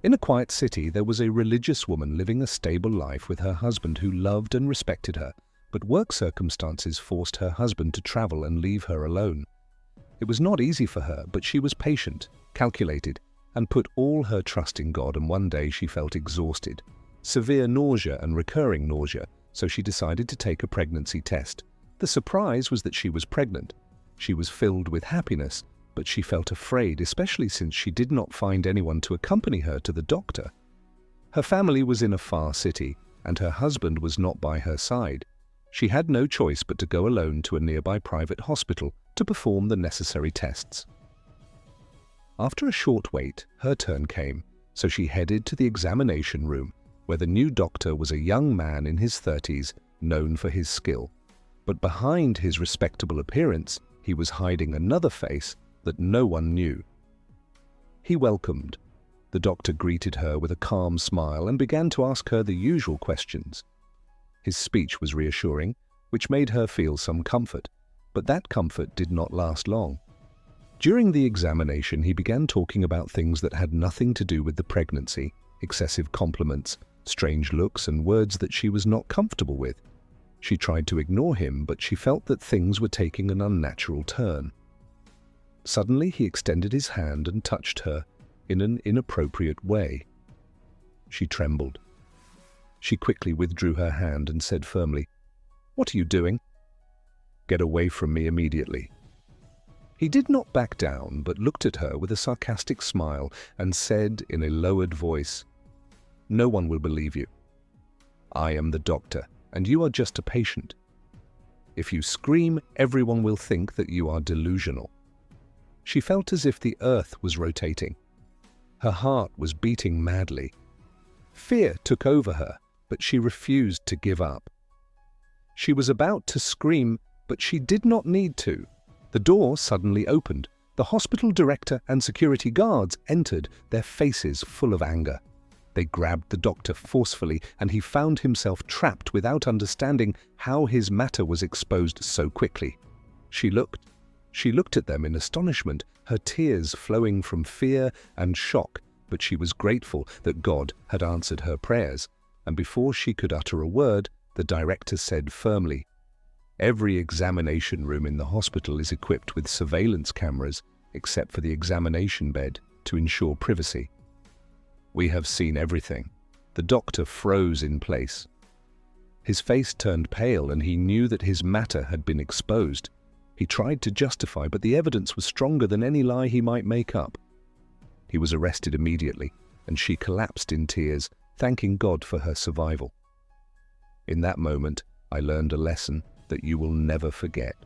In a quiet city, there was a religious woman living a stable life with her husband who loved and respected her, but work circumstances forced her husband to travel and leave her alone. It was not easy for her, but she was patient, calculated, and put all her trust in God, and one day she felt exhausted. Severe nausea and recurring nausea, so she decided to take a pregnancy test. The surprise was that she was pregnant. She was filled with happiness, but she felt afraid, especially since she did not find anyone to accompany her to the doctor. Her family was in a far city, and her husband was not by her side. She had no choice but to go alone to a nearby private hospital to perform the necessary tests. After a short wait, her turn came, so she headed to the examination room, where the new doctor was a young man in his 30s, known for his skill. But behind his respectable appearance, he was hiding another face that no one knew. He welcomed. The doctor greeted her with a calm smile and began to ask her the usual questions. His speech was reassuring, which made her feel some comfort, but that comfort did not last long. During the examination, he began talking about things that had nothing to do with the pregnancy, excessive compliments, strange looks, and words that she was not comfortable with. She tried to ignore him, but she felt that things were taking an unnatural turn. Suddenly, he extended his hand and touched her in an inappropriate way. She trembled. She quickly withdrew her hand and said firmly, "What are you doing?" "Get away from me immediately." He did not back down, but looked at her with a sarcastic smile and said in a lowered voice, "No one will believe you. I am the doctor, and you are just a patient. If you scream, everyone will think that you are delusional." She felt as if the earth was rotating. Her heart was beating madly. Fear took over her, but she refused to give up. She was about to scream, but she did not need to. The door suddenly opened. The hospital director and security guards entered, their faces full of anger. They grabbed the doctor forcefully, and he found himself trapped without understanding how his matter was exposed so quickly. She looked at them in astonishment, her tears flowing from fear and shock, but she was grateful that God had answered her prayers, and before she could utter a word, the director said firmly, "Every examination room in the hospital is equipped with surveillance cameras, except for the examination bed, to ensure privacy." "We have seen everything." The doctor froze in place. His face turned pale, and he knew that his matter had been exposed. He tried to justify, but the evidence was stronger than any lie he might make up. He was arrested immediately, and she collapsed in tears, thanking God for her survival. In that moment, I learned a lesson that you will never forget.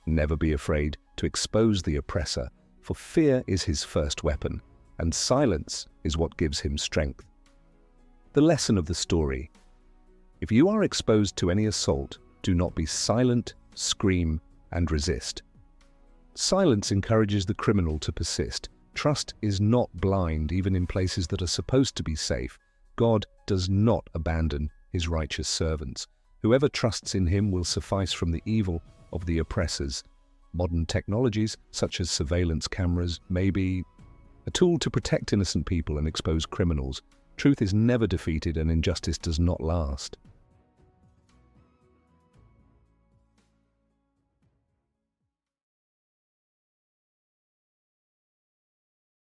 Never be afraid to expose the oppressor, for fear is his first weapon, and silence is what gives him strength. The lesson of the story: if you are exposed to any assault, do not be silent, scream, and resist. Silence encourages the criminal to persist. Trust is not blind, even in places that are supposed to be safe. God does not abandon his righteous servants. Whoever trusts in him will suffice from the evil of the oppressors. Modern technologies, such as surveillance cameras, may be a tool to protect innocent people and expose criminals. Truth is never defeated, and injustice does not last.